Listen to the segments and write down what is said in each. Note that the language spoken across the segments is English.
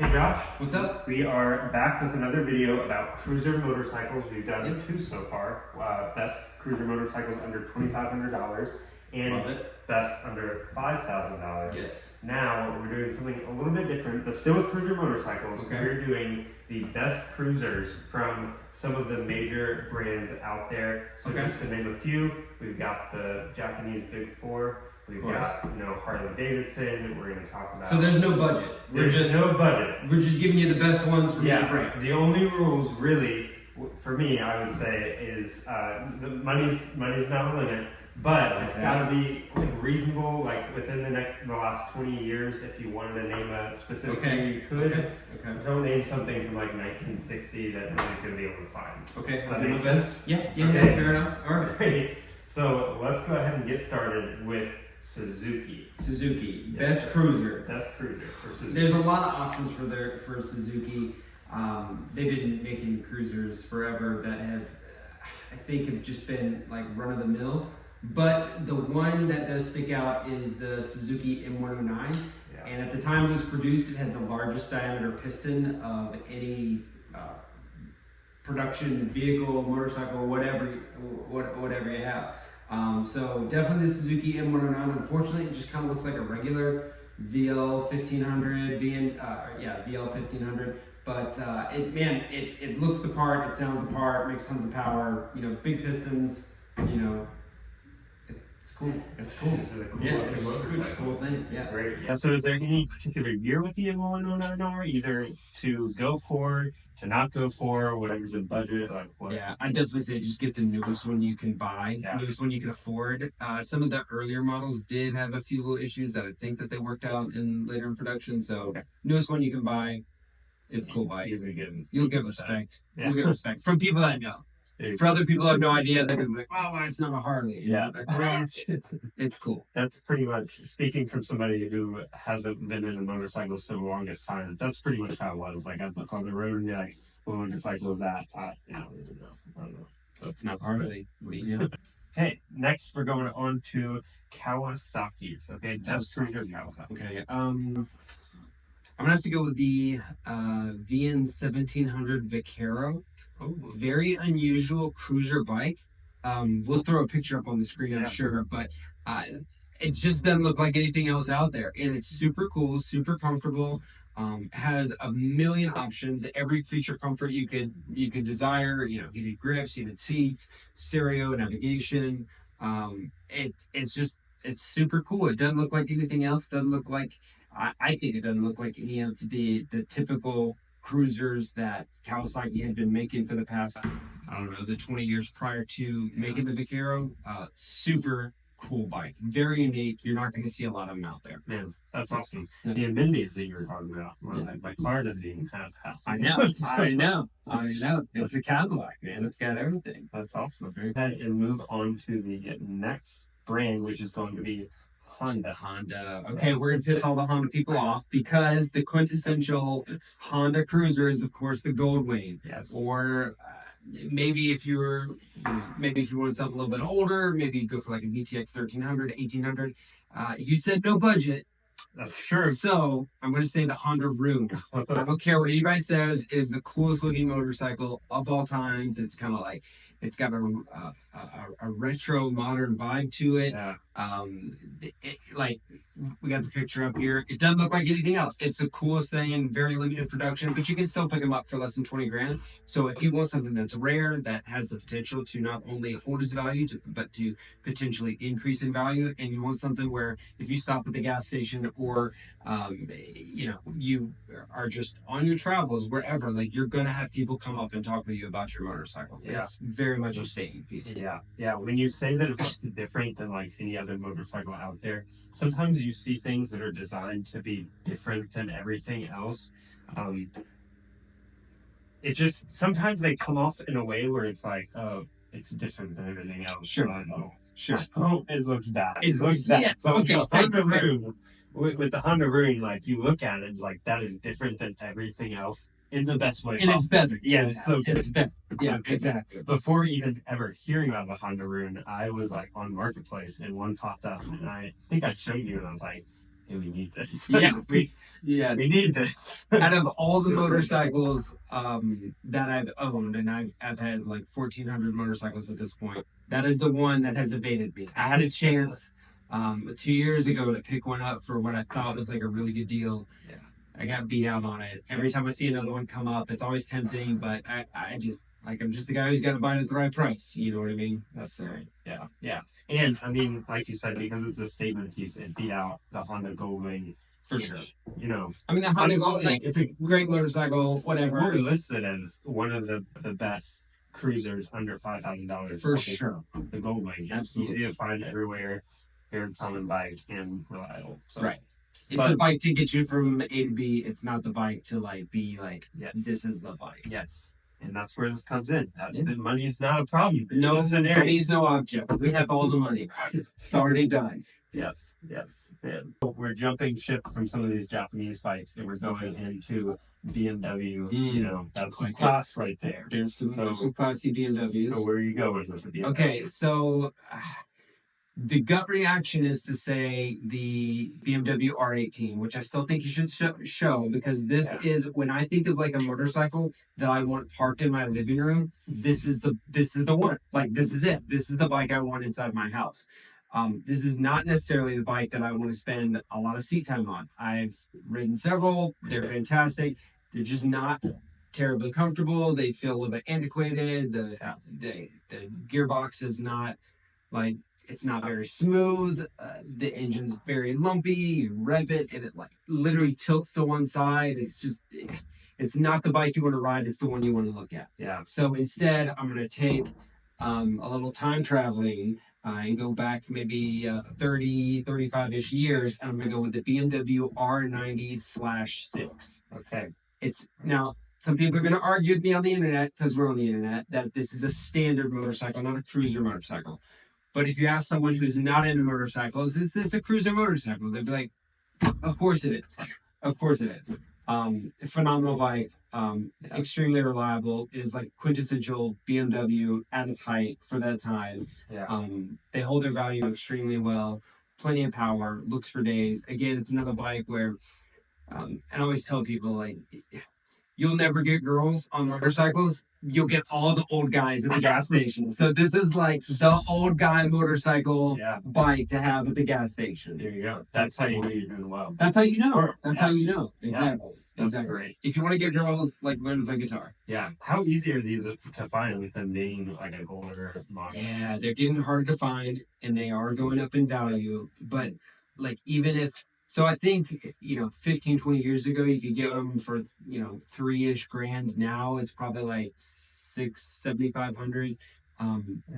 Hey Josh. What's up? We are back with another video about cruiser motorcycles. We've done two so far. Best cruiser motorcycles under $2,500 and best under $5,000. Yes. Now we're doing something a little bit different, but still with cruiser motorcycles. Okay. We're doing the best cruisers from some of the major brands out there. So just to name a few, we've got the Japanese Big Four. We've got, Harley-Davidson. We're going to talk about. So there's no budget. There's no budget. We're just giving you the best ones from each brand. The only rules, really, for me, I would say, is the money's not a limit, but it's got to be reasonable. Like within the last 20 years, if you wanted to name a specific thing, you could. Okay. Don't name something from like 1960 that nobody's going to be able to find. Okay. Does that make sense? Yeah. Fair enough. All right. Great. So let's go ahead and get started with Suzuki. Best cruiser. Best cruiser for Suzuki. There's a lot of options for Suzuki. They've been making cruisers forever that have just been like run of the mill. But the one that does stick out is the Suzuki M109. Yeah. And at the time it was produced, it had the largest diameter piston of any production vehicle, motorcycle, whatever you have. So definitely the Suzuki M109. Unfortunately, it just kind of looks like a regular VL 1500, VL 1500. But it looks the part, it sounds the part, makes tons of power. Big pistons. It's cool. It's cool. It's a cool thing. Yeah. Great. Yeah. So, is there any particular year with the M109R, either to go for, to not go for, whatever's the budget, like what? Yeah, I definitely say just get the newest one you can buy, newest one you can afford. Some of the earlier models did have a few little issues that I think that they worked out later in production. So, newest one you can buy, it's a cool bike. You'll get respect. Yeah. You'll get respect from people that know. For other people who have no idea, they're gonna be like, "Oh, it's not a Harley." Yeah, it's cool. That's pretty much, speaking from somebody who hasn't been in a motorcycle for the longest time. That's pretty much how it was. Like I look on the road and be like, "What motorcycle is that?" I don't know. So it's not Harley. Yeah. Hey, next we're going on to Kawasaki's. Okay, that's cruiser Kawasaki. Okay. I'm gonna have to go with the VN 1700 Vaquero. Oh, very unusual cruiser bike. We'll throw a picture up on the screen, I'm sure, but it just doesn't look like anything else out there. And it's super cool, super comfortable. Has a million options, every creature comfort you could desire. Heated grips, heated seats, stereo, navigation. It's super cool. It doesn't look like anything else. Doesn't look like I think it doesn't look like any of the typical cruisers that Kawasaki had been making for the past, the 20 years prior to making the Vaquero. Super cool bike. Very unique. You're not going to see a lot of them out there. Man, that's awesome. The amenities that you were talking about. My car doesn't even have half. I know. It's a Cadillac, man. It's got everything. That's awesome. Go ahead and move on to the next brand, which is going to be Honda. Okay, we're gonna piss all the Honda people off because the quintessential Honda cruiser is, of course, the Goldwing. Yes. Or maybe if you wanted something a little bit older, maybe you'd go for like a VTX 1300, 1800. You said no budget. That's true. So I'm going to say the Honda Rune. I don't care what anybody says. It is the coolest looking motorcycle of all times. It's kind of like, it's got a retro modern vibe to it. Yeah. We got the picture up here. It doesn't look like anything else. It's the coolest thing in very limited production, but you can still pick them up for less than 20 grand. So if you want something that's rare, that has the potential to not only hold its value, but to potentially increase in value, and you want something where if you stop at the gas station or, you are just on your travels, wherever, like you're going to have people come up and talk with you about your motorcycle. Yeah. It's very much a staying piece. Yeah. When you say that it's different than like any other motorcycle out there, sometimes you see things that are designed to be different than everything else. It just, sometimes they come off in a way where it's like, oh, it's different than everything else. Sure. Oh, it looks bad. Yes. Okay. With the Honda Rune, like you look at it, like that is different than everything else in the best way. And it's better. Yes, it's better. Yeah, exactly. Before even ever hearing about the Honda Rune, I was like on Marketplace and one popped up, and I think I showed you, and I was like, and we need this. Yeah, we need this. Out of all the motorcycles that I've owned, and I've had like 1,400 motorcycles at this point, that is the one that has evaded me. I had a chance 2 years ago to pick one up for what I thought was like a really good deal. Yeah. I got beat out on it. Every time I see another one come up, it's always tempting, but I just like, I'm just the guy who's got to buy it at the right price. You know what I mean? That's right. Yeah, yeah. And I mean, like you said, because it's a statement piece, it beat out the Honda Goldwing For sure. You know, I mean, the Honda Goldwing, it's a great motorcycle, whatever. We're listed as one of the best cruisers under $5,000. For sure. The Goldwing. It's easy to find everywhere. Very common bike and reliable. So. Right. It's a bike to get you from A to B. It's not the bike to like be like, yes, this is the bike. Yes. And that's where this comes in. The money is not a problem. No, money is no object. We have all the money. It's already done. Yes, yes. And we're jumping ship from some of these Japanese bikes and we're going into BMW. You know, that's some class right there. There's some classy BMWs. So where are you going with the BMW? Okay, so the gut reaction is to say the BMW R18, which I still think you should show because this is, when I think of like a motorcycle that I want parked in my living room, this is the one. Like, this is it. This is the bike I want inside my house. This is not necessarily the bike that I want to spend a lot of seat time on. I've ridden several. They're fantastic. They're just not terribly comfortable. They feel a little bit antiquated. The gearbox is not like, it's not very smooth. The engine's very lumpy. You rev it and it like literally tilts to one side. It's just, it's not the bike you want to ride. It's the one you want to look at. Yeah. So instead, I'm going to take a little time traveling and go back maybe 30, 35-ish years. And I'm going to go with the BMW R90/6. Okay. It's now, some people are going to argue with me on the internet, because we're on the internet, that this is a standard motorcycle, not a cruiser motorcycle. But if you ask someone who's not into motorcycles, is this a cruiser motorcycle? They'd be like, of course it is. Of course it is. Phenomenal bike, extremely reliable. It is like quintessential BMW at its height for that time. Yeah. They hold their value extremely well. Plenty of power, looks for days. Again, it's another bike where, and I always tell people, like, you'll never get girls on motorcycles. You'll get all the old guys at the gas station. So this is like the old guy motorcycle bike to have at the gas station. There you go. That's how you know you're doing well. That's how you know. That's how you know. Exactly. That's great. If you want to get girls, like, learn to play guitar. Yeah. How easy are these to find with them being like an older model? Yeah, they're getting harder to find and they are going up in value. But like, even if, so I think, 15, 20 years ago, you could get them for, 3-ish grand. Now it's probably like 7,500.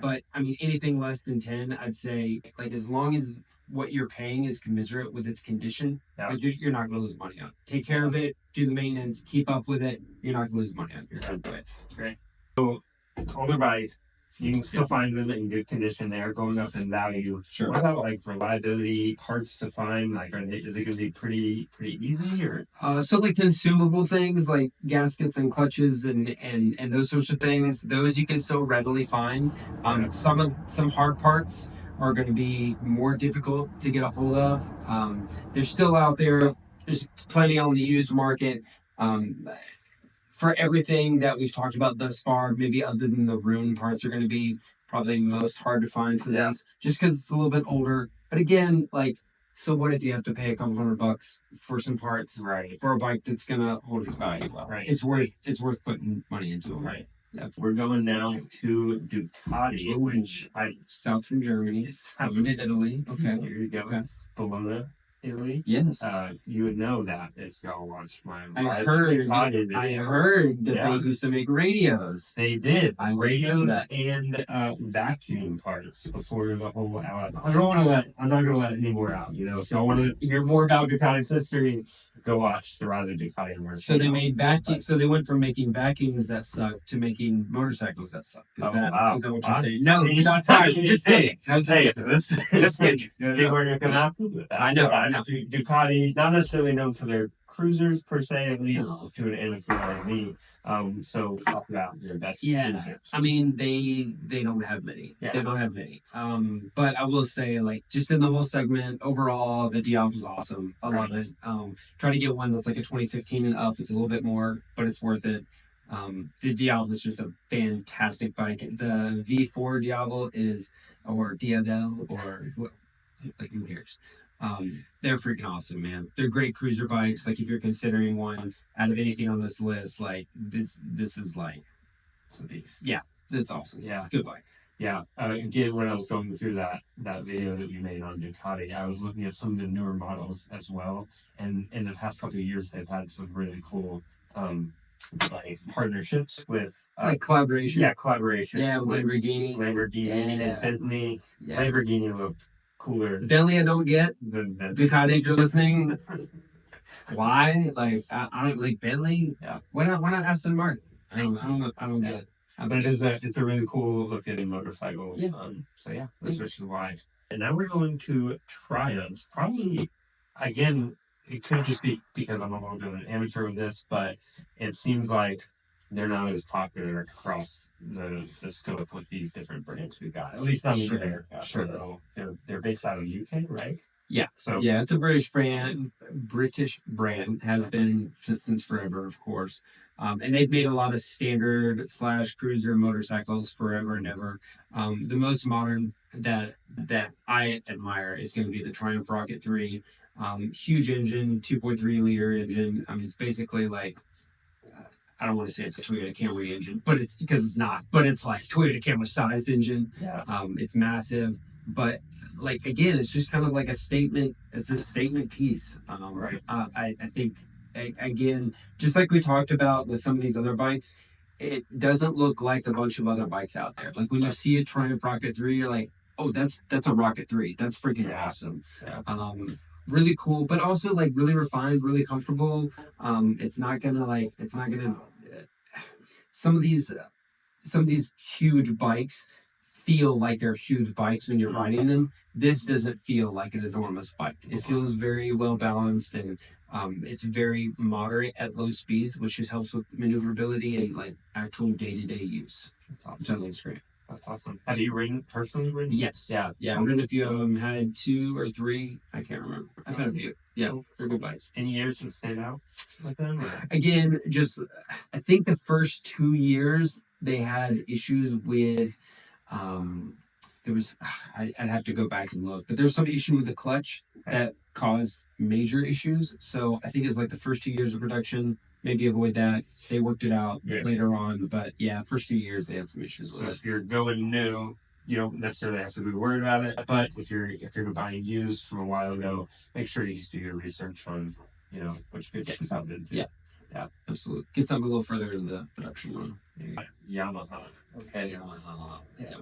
But I mean, anything less than 10, I'd say, like, as long as what you're paying is commensurate with its condition, like, you're not going to lose money on it. Take care of it, do the maintenance, keep up with it. You're not going to lose money on it. You're going to do it. Great. So, older bike, you can still find them in good condition. They are going up in value. Sure. What about like reliability, parts to find? Like, is it going to be pretty easy or? So like consumable things like gaskets and clutches and those sorts of things, those you can still readily find. Some hard parts are going to be more difficult to get a hold of. They're still out there. There's plenty on the used market. For everything that we've talked about thus far, maybe other than the ruin parts are going to be probably most hard to find for this, just because it's a little bit older. But again, like, so what if you have to pay a couple $100 for some parts for a bike that's going to hold its value well? Right. It's worth putting money into it. Right. Yep. We're going now to Ducati, which south from Germany, south in Italy. Okay. Here you go. Okay. Bologna, Italy. Yes. You would know that if y'all watched my I heard that they used to make radios. They did. Radios that. and vacuum parts before the whole I'm not gonna let any more out. If y'all want to hear more about Ducati's history, go watch the Rise of Ducati. So they made vacuum. So they went from making vacuums that suck to making motorcycles that suck. Is that what you're saying? No, you're not sorry. You're just kidding. Hey, just kidding. They weren't gonna happen with that. I know. Ducati, not necessarily known for their cruisers per se, at least to an amateur like me. So talk about your best cruisers. I mean, they don't have many. Yeah. They don't have many. But I will say, like, just in the whole segment, overall, the Dialog is awesome. I love it. Try to get one that's like a 2015 and up. It's a little bit more, but it's worth it. The Diablo is just a fantastic bike. The V4 Diablo or Diablo, or like, who cares? They're freaking awesome, man. They're great cruiser bikes. Like, if you're considering one out of anything on this list, like this is like some piece. Yeah, it's awesome. Yeah. It's a good bike. Yeah. Again, when I was going through that video that we made on Ducati, I was looking at some of the newer models as well. And in the past couple of years, they've had some really cool like partnerships with Like collaboration. Yeah, collaboration. Yeah, with Lamborghini. and Bentley. Yeah. Lamborghini looked cooler Bentley, I don't get. than Ducati, if you're listening, why? Like, I don't like Bentley. Yeah. Why not Aston Martin? I don't get it. But it's a really cool looking motorcycle. Yeah. So yeah, that's just why. And now we're going to Triumph. Probably, again, it could just be because I'm a little bit of an amateur with this, but it seems like they're not as popular across the scope with these different brands we got. At least not in America. Sure. So they're based out of UK, right? Yeah. So Yeah, it's a British brand. Has been since forever, of course. And they've made a lot of standard / cruiser motorcycles forever and ever. The most modern that I admire is going to be the Triumph Rocket 3. Huge engine, 2.3 liter engine. I mean, it's basically like, I don't want to say it's a Toyota Camry engine, but it's because it's not. But it's like Toyota Camry sized engine. yeah. It's massive, but like, again, it's just kind of like a statement. It's a statement piece. Right. I think, again, just like we talked about with some of these other bikes, it doesn't look like a bunch of other bikes out there. Like, when you see a Triumph Rocket 3, you're like, oh, that's a Rocket 3. That's freaking awesome. Yeah. Really cool, but also like really refined, really comfortable. Some of these huge bikes feel like they're huge bikes when you're riding them. This doesn't feel like an enormous bike. It feels very well balanced, and it's very moderate at low speeds, which just helps with maneuverability and like actual day-to-day use. That's awesome. Which I think is great. That's awesome. Have you personally ridden? Yes. Yeah. I've ridden a few of them. Had 2 or 3. I can't remember. I've had a few. Yeah, they're good bikes. Any years that stand out with them? Or? Again, just I think the first 2 years they had issues with. There was I'd have to go back and look, but there's some issue with the clutch that caused major issues. So I think it's like the first 2 years of production. Maybe avoid that. They worked it out later on, but yeah, first 2 years they had some issues with So it. if you're going new, you don't necessarily have to be worried about it. But if you're buying used from a while ago, make sure you do your research on, what you could get yourself into. Yeah, absolutely. Get something a little further into the production run. Yamaha. Okay. Yamaha. Okay.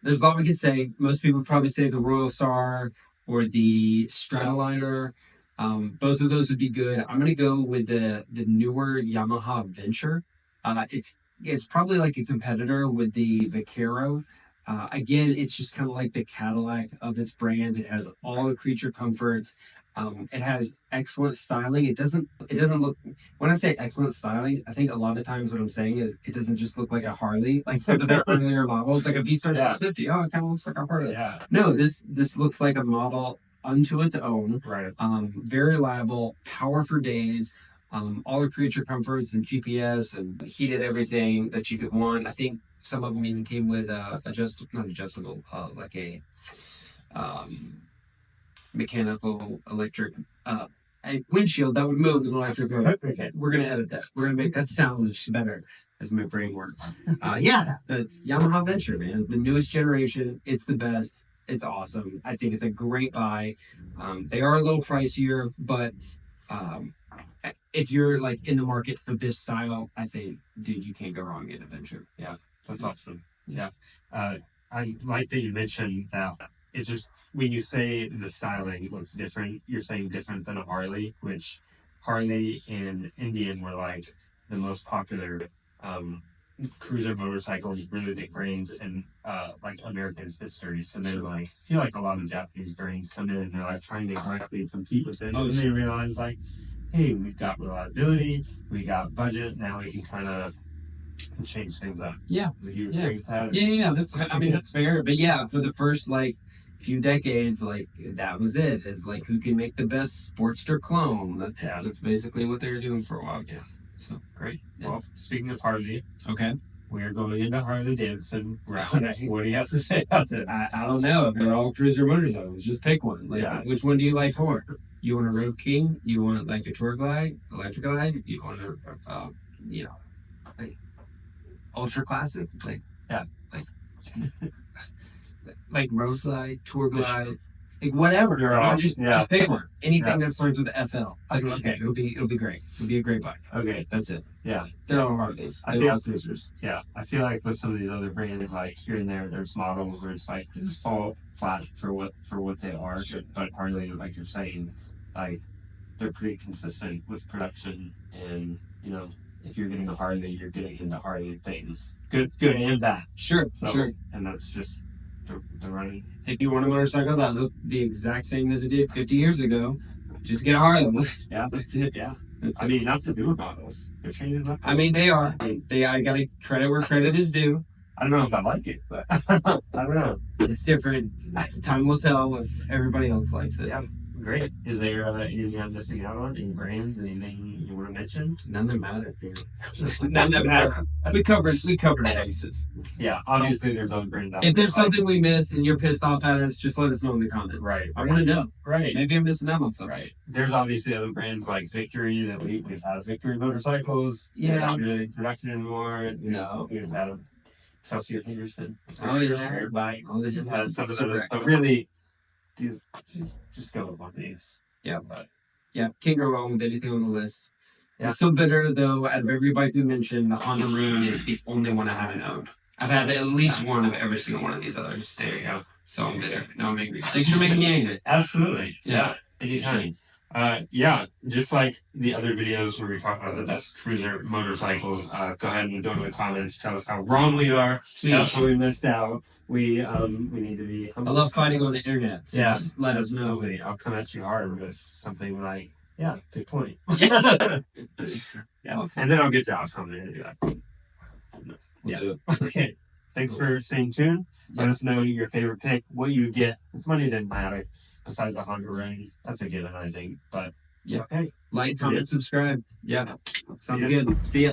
There's a lot we could say. Most people probably say the Royal Star or the Stratoliner. Both of those would be good. I'm gonna go with the newer Yamaha Venture. It's probably like a competitor with the Vaquero. Again, it's just kind of like the Cadillac of its brand. It has all the creature comforts. It has excellent styling. It doesn't look, when I say excellent styling, I think a lot of times what I'm saying is it doesn't just look like a Harley, like some of their earlier models, like a V-Star 650. Oh, it kind of looks like a Harley. Yeah. No, this looks like a model unto its own. Right. Very reliable, power for days. All the creature comforts and GPS and heated everything that you could want. I think some of them even came with not adjustable, like a mechanical electric a windshield that would move with an electric motor. Okay, we're gonna edit that. We're gonna make that sound better as my brain works. The Yamaha Venture, man, the newest generation. It's the best. It's awesome. I think it's a great buy. They are a little pricier, but if you're like in the market for this style, I think, dude, you can't go wrong in a Venture. Yeah, that's awesome. Yeah. I like that you mentioned that it's just when you say the styling looks different, you're saying different than a Harley, which Harley and Indian were like the most popular cruiser motorcycles really big brands in like America's history. So they're like, I feel like a lot of Japanese brands come in and they're like trying to directly compete with them, and they realize like, hey, we've got reliability, we got budget, now we can kind of change things up. Yeah. Would you agree with that? Yeah. That's fair. But yeah, for the first like few decades, like that was it. It's like who can make the best Sportster clone. That's basically what they were doing for a while. Yeah. So Great. Yeah. Well, speaking of Harley, okay. we are going into Harley-Davidson. What do you have to say about it? I don't know. They're all cruiser motorcycles. Just pick one. Like, which one do you like more? You want a Road King? You want like a Tour Glide, Electric Glide? You want a, like Ultra Classic? Like Road Glide, Tour Glide, like whatever. Just pick one. Anything that starts with the FL. Okay, it'll be great. It'll be a great bike. Okay, That's it. yeah. They're all Harleys. I They're all cruisers. Yeah, I feel like with some of these other brands, like here and there's models where it's like just fall flat for what they are. Sure. But Harley, like you're saying, like they're pretty consistent with production, and if you're getting a Harley, you're getting into Harley things, good and bad. Sure. And that's just the running. If you want a motorcycle that looked the exact same that it did 50 years ago, just get a Harley. Yeah, that's it. Yeah. I mean, not the newer models. They're changing up. I mean, they are. I gotta credit where credit is due. I don't know if I like it, but I don't know. It's different. Time will tell if everybody else likes it. Yeah, great. Is there anything I'm missing out on? Any brands? Anything you want to mention? None that matter. None that matter. We covered the bases. Yeah, obviously there's other brands out If there. there's something we missed and you're pissed off at us, just let us know in the comments. Right. I want to know. Right. Maybe I'm missing out on something. Right. There's obviously other brands like Victory that we've had Victory motorcycles. Yeah. They're not really in production anymore. No. We've had Excelsior Henderson. Oh, yeah. Air bike. Oh, they We've had some of Super those. X. But really, these just go with one of these. Yeah. But Yeah, can't go wrong with anything on the list. Yeah. I'm still bitter though. Out of every bike we mentioned, the Honda Rune is the only one I haven't owned. I've had at least one of every single one of these others. There you go. So I'm bitter. Now I'm angry. Thanks for making me angry. Absolutely. Yeah. Anytime. Just like the other videos where we talk about the best cruiser motorcycles, go ahead and go in the comments. Tell us how wrong we are. Tell us what we missed out. We need to be humble. I love fighting on the internet. So just let us know. Absolutely. I'll come at you hard with something like, yeah, good point. Yeah. And then I'll get Josh on there and do that. We'll do it. Okay. Thanks for staying tuned. Let us know your favorite pick, what you get. Money didn't matter besides the Honda Ring. That's a given, I think. But Yeah. okay. Like, comment, subscribe. Yeah. Sounds good. See ya.